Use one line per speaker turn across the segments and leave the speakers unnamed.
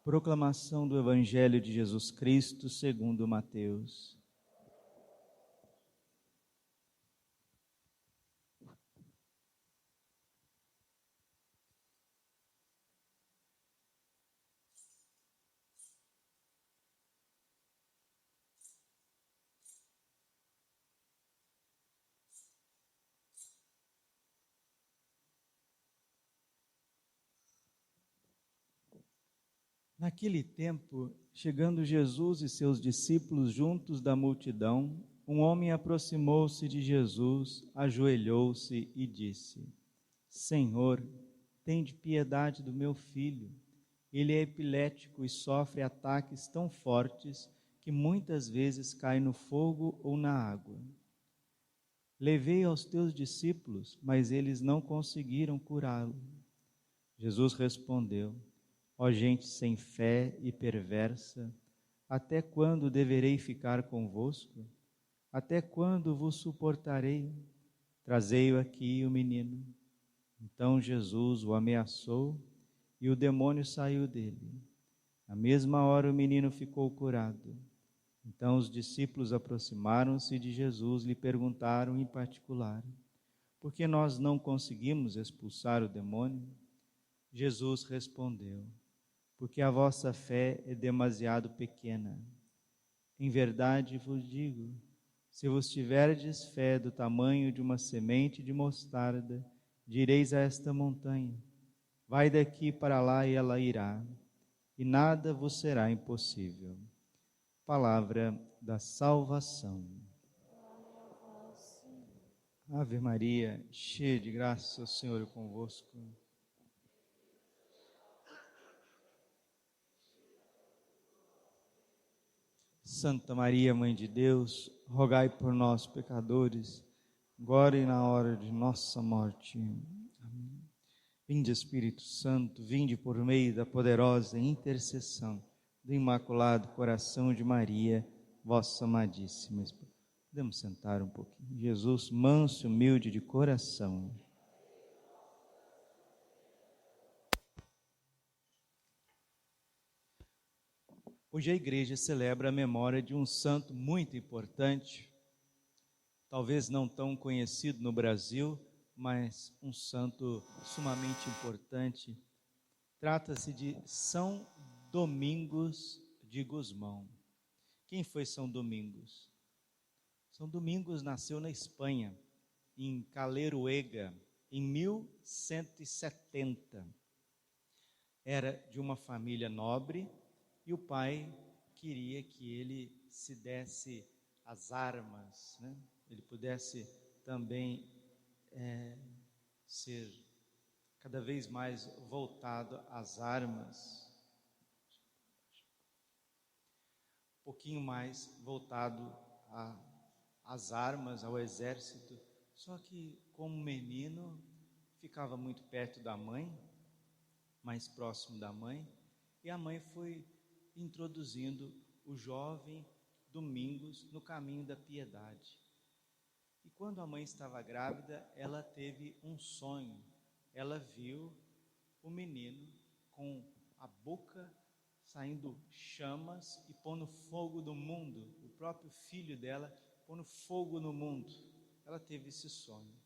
Proclamação do Evangelho de Jesus Cristo segundo Mateus. Naquele tempo, chegando Jesus e seus discípulos juntos da multidão, um homem aproximou-se de Jesus, ajoelhou-se e disse: Senhor, tende piedade do meu filho. Ele é epilético e sofre ataques tão fortes que muitas vezes cai no fogo ou na água. Levei aos teus discípulos, mas eles não conseguiram curá-lo. Jesus respondeu: Ó gente sem fé e perversa, até quando deverei ficar convosco? Até quando vos suportarei? Trazei-o aqui o menino. Então Jesus o ameaçou e o demônio saiu dele. Na mesma hora o menino ficou curado. Então os discípulos aproximaram-se de Jesus e lhe perguntaram em particular: Por que nós não conseguimos expulsar o demônio? Jesus respondeu: Porque a vossa fé é demasiado pequena. Em verdade vos digo, se vos tiverdes fé do tamanho de uma semente de mostarda, direis a esta montanha: vai daqui para lá e ela irá, e nada vos será impossível. Palavra da salvação. Ave Maria, cheia de graça, o Senhor é convosco. Santa Maria, Mãe de Deus, rogai por nós, pecadores, agora e na hora de nossa morte. Amém. Vinde, Espírito Santo, vinde por meio da poderosa intercessão do Imaculado Coração de Maria, vossa amadíssima esposa. Podemos sentar um pouquinho. Jesus, manso e humilde de coração. Hoje a igreja celebra a memória de um santo muito importante, talvez não tão conhecido no Brasil, mas um santo sumamente importante. Trata-se de São Domingos de Gusmão. Quem foi São Domingos? São Domingos nasceu na Espanha, em Caleruega, em 1170. Era de uma família nobre e o pai queria que ele se desse as armas, né? Ele pudesse também ser cada vez mais voltado às armas, um pouquinho mais voltado às armas, ao exército. Só que, como menino, ficava muito perto da mãe, mais próximo da mãe, e a mãe foi introduzindo o jovem Domingos no caminho da piedade. E quando a mãe estava grávida, ela teve um sonho. Ela viu o menino com a boca saindo chamas e pondo fogo no mundo, o próprio filho dela pondo fogo no mundo. Ela teve esse sonho.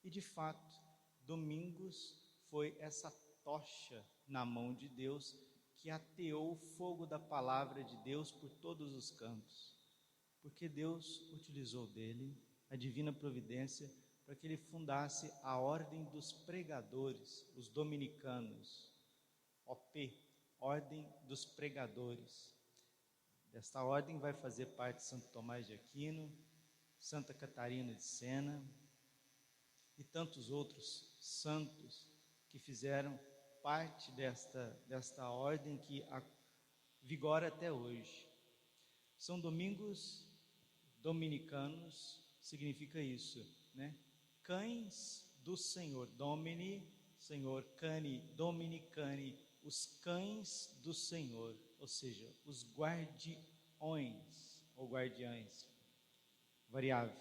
E de fato, Domingos foi essa tocha na mão de Deus que ateou o fogo da palavra de Deus por todos os cantos. Porque Deus utilizou dele a divina providência para que ele fundasse a Ordem dos Pregadores, os dominicanos, OP, Ordem dos Pregadores. Desta ordem vai fazer parte Santo Tomás de Aquino, Santa Catarina de Sena e tantos outros santos que fizeram parte desta ordem que vigora até hoje. São Domingos dominicanos significa isso, né? Cães do Senhor, Domini, Senhor, Cani, Dominicani, os cães do Senhor, ou seja, os guardiões ou guardiães, variável.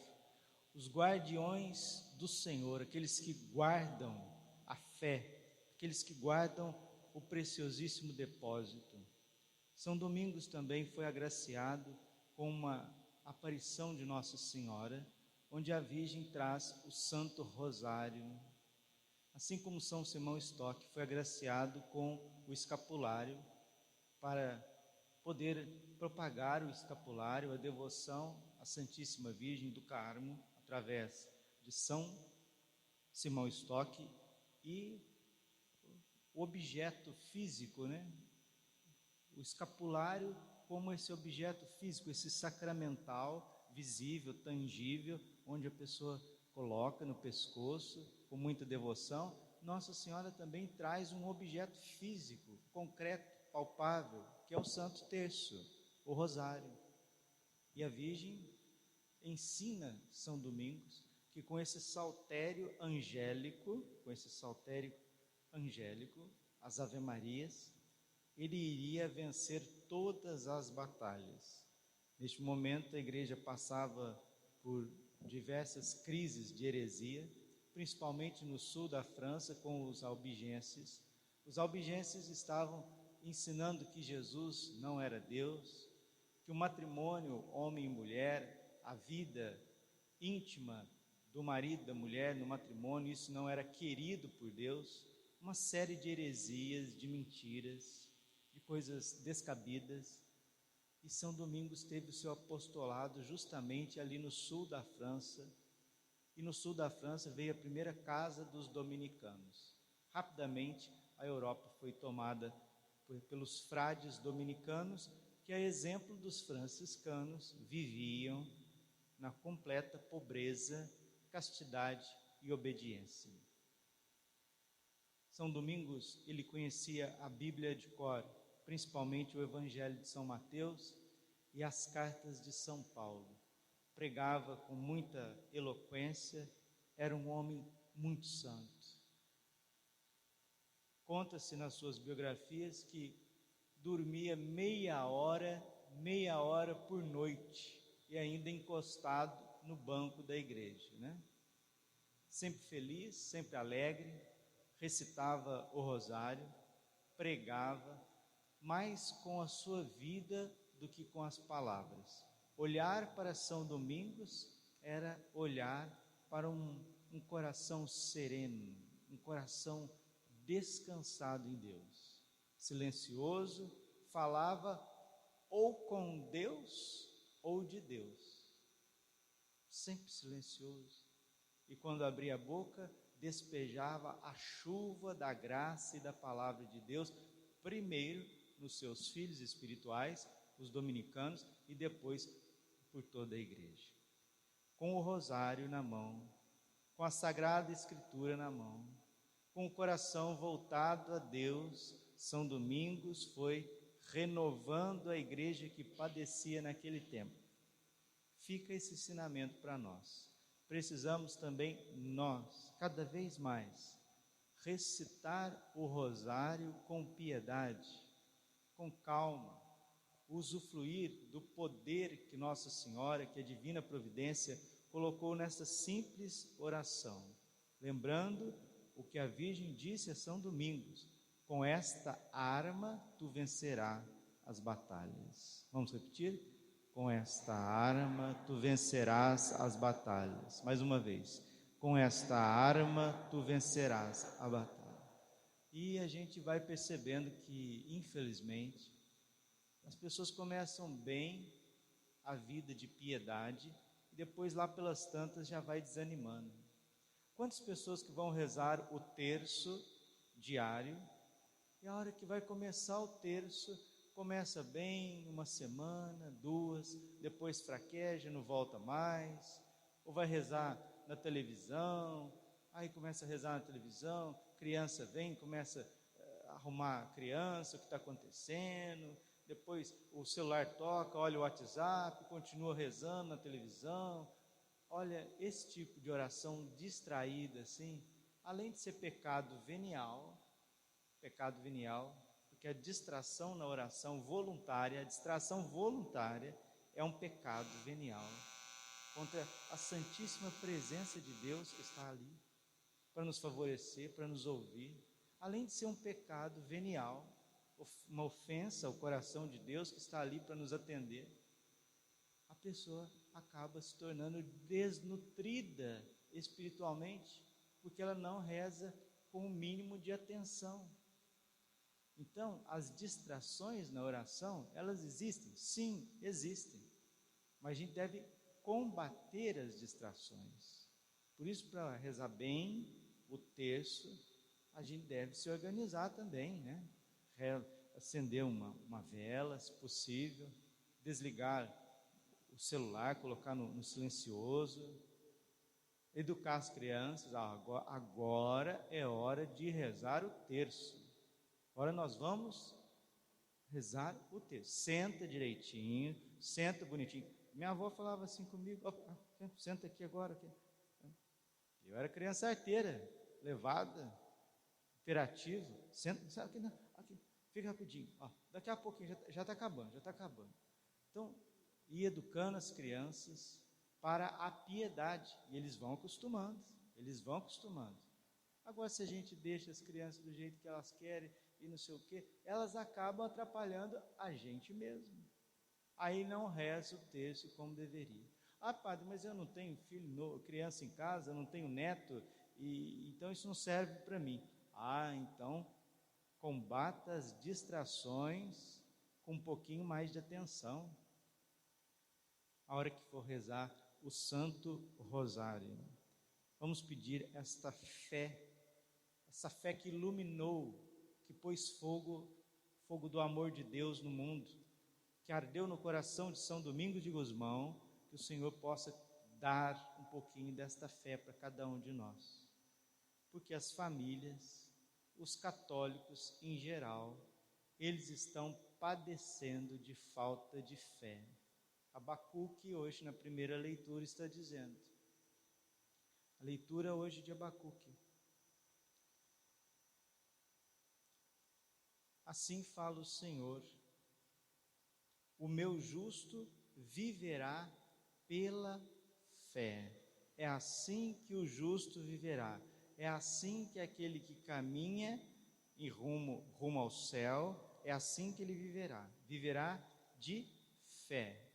Os guardiões do Senhor, aqueles que guardam a fé, aqueles que guardam o preciosíssimo depósito. São Domingos também foi agraciado com uma aparição de Nossa Senhora, onde a Virgem traz o Santo Rosário. Assim como São Simão Stock foi agraciado com o escapulário, para poder propagar o escapulário, a devoção à Santíssima Virgem do Carmo, através de São Simão Stock, e o objeto físico, o escapulário como esse objeto físico, esse sacramental, visível, tangível, onde a pessoa coloca no pescoço com muita devoção. Nossa Senhora também traz um objeto físico, concreto, palpável, que é o Santo Terço, o Rosário. E a Virgem ensina São Domingos que com esse saltério angélico, as Ave-Marias, ele iria vencer todas as batalhas. Neste momento a igreja passava por diversas crises de heresia, principalmente no sul da França com os albigenses. Os albigenses estavam ensinando que Jesus não era Deus, que o matrimônio homem e mulher, a vida íntima do marido e da mulher no matrimônio, isso não era querido por Deus. Uma série de heresias, de mentiras, de coisas descabidas. E São Domingos teve o seu apostolado justamente ali no sul da França. E no sul da França veio a primeira casa dos dominicanos. Rapidamente a Europa foi tomada pelos frades dominicanos, que a exemplo dos franciscanos viviam na completa pobreza, castidade e obediência. São Domingos, ele conhecia a Bíblia de cor, principalmente o Evangelho de São Mateus e as cartas de São Paulo. Pregava com muita eloquência, era um homem muito santo. Conta-se nas suas biografias que dormia meia hora por noite, e ainda encostado no banco da igreja, Sempre feliz, sempre alegre, recitava o rosário, pregava, mais com a sua vida do que com as palavras. Olhar para São Domingos era olhar para um coração sereno, um coração descansado em Deus, silencioso, falava ou com Deus ou de Deus, sempre silencioso, e quando abria a boca, despejava a chuva da graça e da palavra de Deus, primeiro nos seus filhos espirituais, os dominicanos, e depois por toda a igreja. Com o rosário na mão, com a Sagrada Escritura na mão, com o coração voltado a Deus, São Domingos foi renovando a igreja que padecia naquele tempo. Fica esse ensinamento para nós. Precisamos também nós, cada vez mais, recitar o rosário com piedade, com calma, usufruir do poder que Nossa Senhora, que a Divina Providência colocou nessa simples oração, lembrando o que a Virgem disse a São Domingos: com esta arma tu vencerás as batalhas. Vamos repetir? Com esta arma tu vencerás as batalhas. Mais uma vez. Com esta arma tu vencerás a batalha. E a gente vai percebendo que, infelizmente, as pessoas começam bem a vida de piedade e depois lá pelas tantas já vai desanimando. Quantas pessoas que vão rezar o terço diário e a hora que vai começar o terço, começa bem, uma semana, duas, depois fraqueja, não volta mais, ou vai rezar na televisão, aí começa a rezar na televisão, criança vem, começa a arrumar a criança, o que está acontecendo, depois o celular toca, olha o WhatsApp, continua rezando na televisão. Olha, esse tipo de oração distraída assim, além de ser pecado venial, porque a distração na oração voluntária, a distração voluntária é um pecado venial contra a santíssima presença de Deus que está ali para nos favorecer, para nos ouvir, além de ser um pecado venial, uma ofensa ao coração de Deus que está ali para nos atender, a pessoa acaba se tornando desnutrida espiritualmente, porque ela não reza com o mínimo de atenção. Então, as distrações na oração, elas existem? Sim, existem. Mas a gente deve combater as distrações. Por isso, para rezar bem o terço, a gente deve se organizar também, né? Acender uma vela, se possível, desligar o celular, colocar no silencioso, educar as crianças. Agora é hora de rezar o terço. Agora nós vamos rezar o terço. Senta direitinho, senta bonitinho. Minha avó falava assim comigo: senta aqui agora. Eu era criança arteira, levada, imperativo. Senta aqui, não, aqui, fica rapidinho. Daqui a pouquinho, já está acabando. Então, ir educando as crianças para a piedade, e eles vão acostumando. Agora, se a gente deixa as crianças do jeito que elas querem e não sei o quê, elas acabam atrapalhando a gente mesmo. Aí não reza o terço como deveria. Padre, mas eu não tenho criança em casa, eu não tenho neto, então isso não serve para mim. Então combata as distrações com um pouquinho mais de atenção. A hora que for rezar o Santo Rosário, vamos pedir essa fé que iluminou, que pôs fogo do amor de Deus no mundo, que ardeu no coração de São Domingos de Gusmão, que o Senhor possa dar um pouquinho desta fé para cada um de nós. Porque as famílias, os católicos em geral, eles estão padecendo de falta de fé. Abacuque hoje na primeira leitura está dizendo, a leitura hoje de Abacuque: assim fala o Senhor, o meu justo viverá pela fé. É assim que o justo viverá. É assim que aquele que caminha em rumo ao céu, é assim que ele viverá de fé.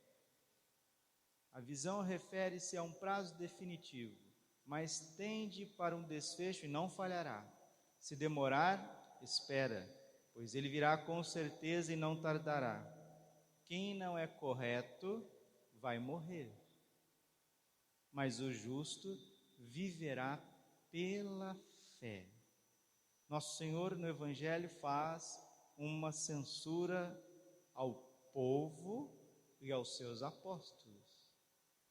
A visão refere-se a um prazo definitivo, mas tende para um desfecho e não falhará. Se demorar, espera, pois ele virá com certeza e não tardará. Quem não é correto vai morrer, mas o justo viverá pela fé. Nosso Senhor no Evangelho faz uma censura ao povo e aos seus apóstolos.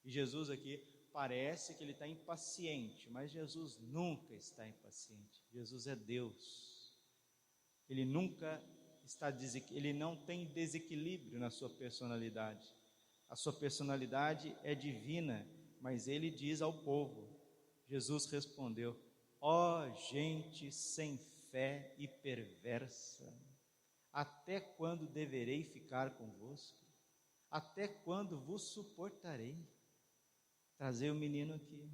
E Jesus aqui parece que ele está impaciente, mas Jesus nunca está impaciente. Jesus é Deus. Ele não tem desequilíbrio na sua personalidade. A sua personalidade é divina, mas ele diz ao povo, Jesus respondeu: ó gente sem fé e perversa, até quando deverei ficar convosco? Até quando vos suportarei? Trazei o menino aqui.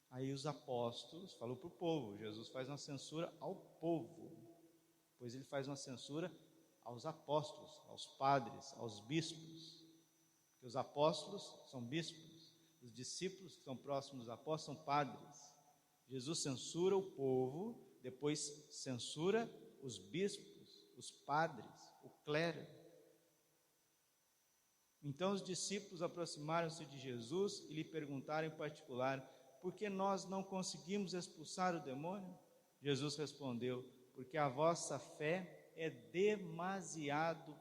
Aí os apóstolos, falou para o povo, Jesus faz uma censura ao povo, pois ele faz uma censura aos apóstolos, aos padres, aos bispos, porque os apóstolos são bispos, os discípulos que são próximos dos apóstolos são padres. Jesus censura o povo, depois censura os bispos, os padres, o clero. Então os discípulos aproximaram-se de Jesus e lhe perguntaram em particular: por que nós não conseguimos expulsar o demônio? Jesus respondeu: porque a vossa fé é demasiado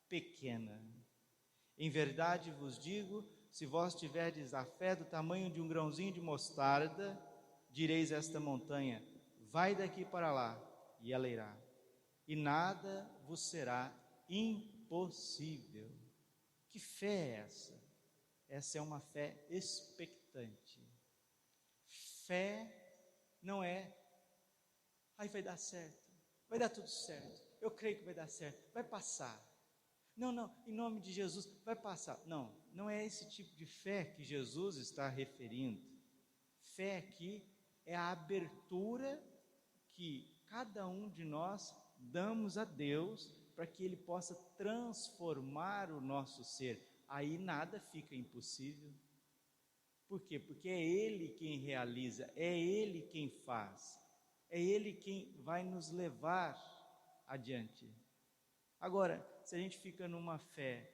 pequena. Em verdade vos digo, se vós tiverdes a fé do tamanho de um grãozinho de mostarda, direis a esta montanha: vai daqui para lá, e ela irá, e nada vos será impossível. Que fé é essa? Essa é uma fé expectante. Fé não é, vai dar certo, vai dar tudo certo, eu creio que vai dar certo, vai passar. Não, em nome de Jesus, vai passar. Não é esse tipo de fé que Jesus está referindo. Fé aqui é a abertura que cada um de nós damos a Deus para que Ele possa transformar o nosso ser. Aí nada fica impossível. Por quê? Porque é Ele quem realiza, é Ele quem faz, é Ele quem vai nos levar adiante. Agora, se a gente fica numa fé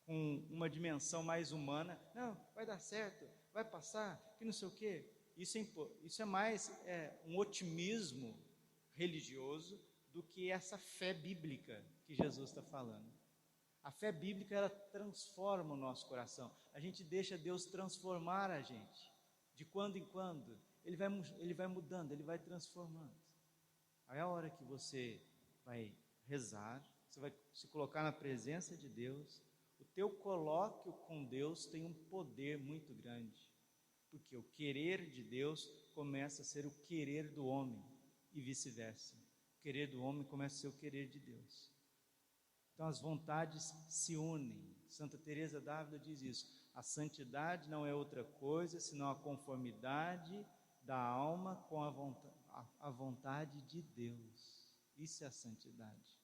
com uma dimensão mais humana, não, vai dar certo, vai passar, que não sei o quê, isso é mais um otimismo religioso do que essa fé bíblica que Jesus está falando. A fé bíblica, ela transforma o nosso coração. A gente deixa Deus transformar a gente. De quando em quando, Ele vai mudando, Ele vai transformando. Aí é a hora que você vai rezar, você vai se colocar na presença de Deus, o teu colóquio com Deus tem um poder muito grande. Porque o querer de Deus começa a ser o querer do homem e vice-versa. O querer do homem começa a ser o querer de Deus. Então as vontades se unem. Santa Teresa d'Ávila diz isso: a santidade não é outra coisa senão a conformidade da alma com a vontade de Deus. Isso é a santidade.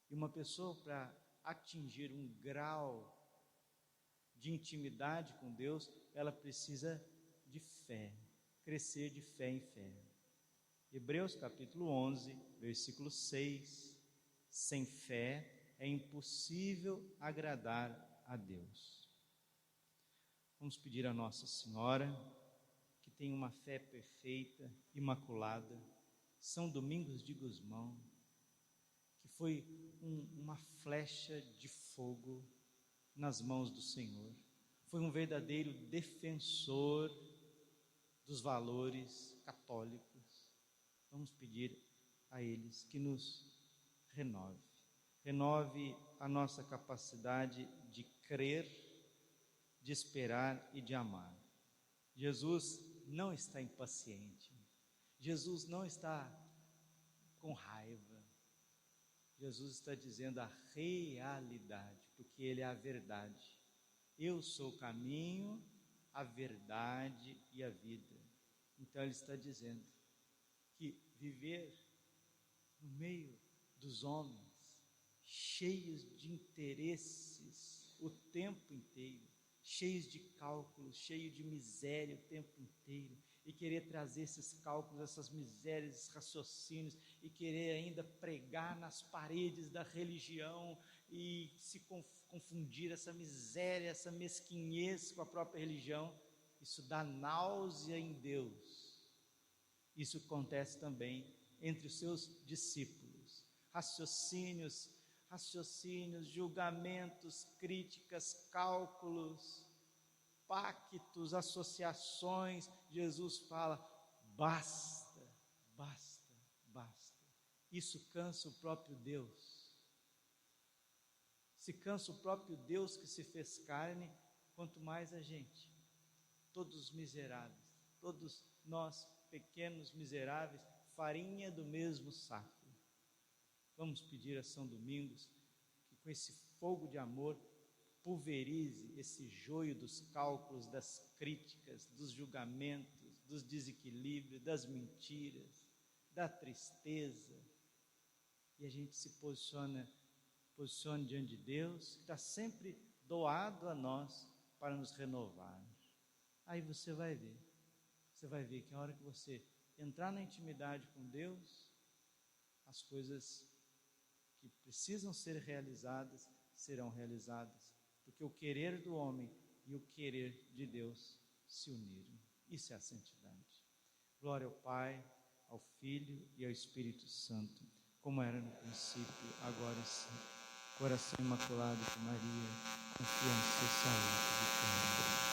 E uma pessoa, para atingir um grau de intimidade com Deus, ela precisa de fé, crescer de fé em fé. Hebreus capítulo 11, versículo 6: sem fé é impossível agradar a Deus. Vamos pedir a Nossa Senhora, que tem uma fé perfeita, imaculada, São Domingos de Gusmão, que foi uma flecha de fogo nas mãos do Senhor, foi um verdadeiro defensor dos valores católicos. Vamos pedir a eles que nos renove a nossa capacidade de crer, de esperar e de amar. Jesus não está impaciente, Jesus não está com raiva, Jesus está dizendo a realidade, porque Ele é a verdade. Eu sou o caminho, a verdade e a vida. Então Ele está dizendo que viver no meio dos homens, cheios de interesses o tempo inteiro, cheios de cálculos, cheios de miséria o tempo inteiro, e querer trazer esses cálculos, essas misérias, esses raciocínios, e querer ainda pregar nas paredes da religião e se confundir essa miséria, essa mesquinhez com a própria religião, isso dá náusea em Deus. Isso acontece também entre os seus discípulos. Raciocínios, julgamentos, críticas, cálculos, pactos, associações. Jesus fala: basta, basta, basta. Isso cansa o próprio Deus. Se cansa o próprio Deus que se fez carne, quanto mais a gente, todos miseráveis, todos nós pequenos miseráveis, farinha do mesmo saco. Vamos pedir a São Domingos que com esse fogo de amor pulverize esse joio dos cálculos, das críticas, dos julgamentos, dos desequilíbrios, das mentiras, da tristeza, e a gente se posicione diante de Deus, que está sempre doado a nós para nos renovar. Aí você vai ver que a hora que você entrar na intimidade com Deus, as coisas que precisam ser realizadas serão realizadas, porque o querer do homem e o querer de Deus se uniram. Isso é a santidade. Glória ao Pai, ao Filho e ao Espírito Santo, como era no princípio, agora e sempre. Coração imaculado de Maria, confiança e saúde de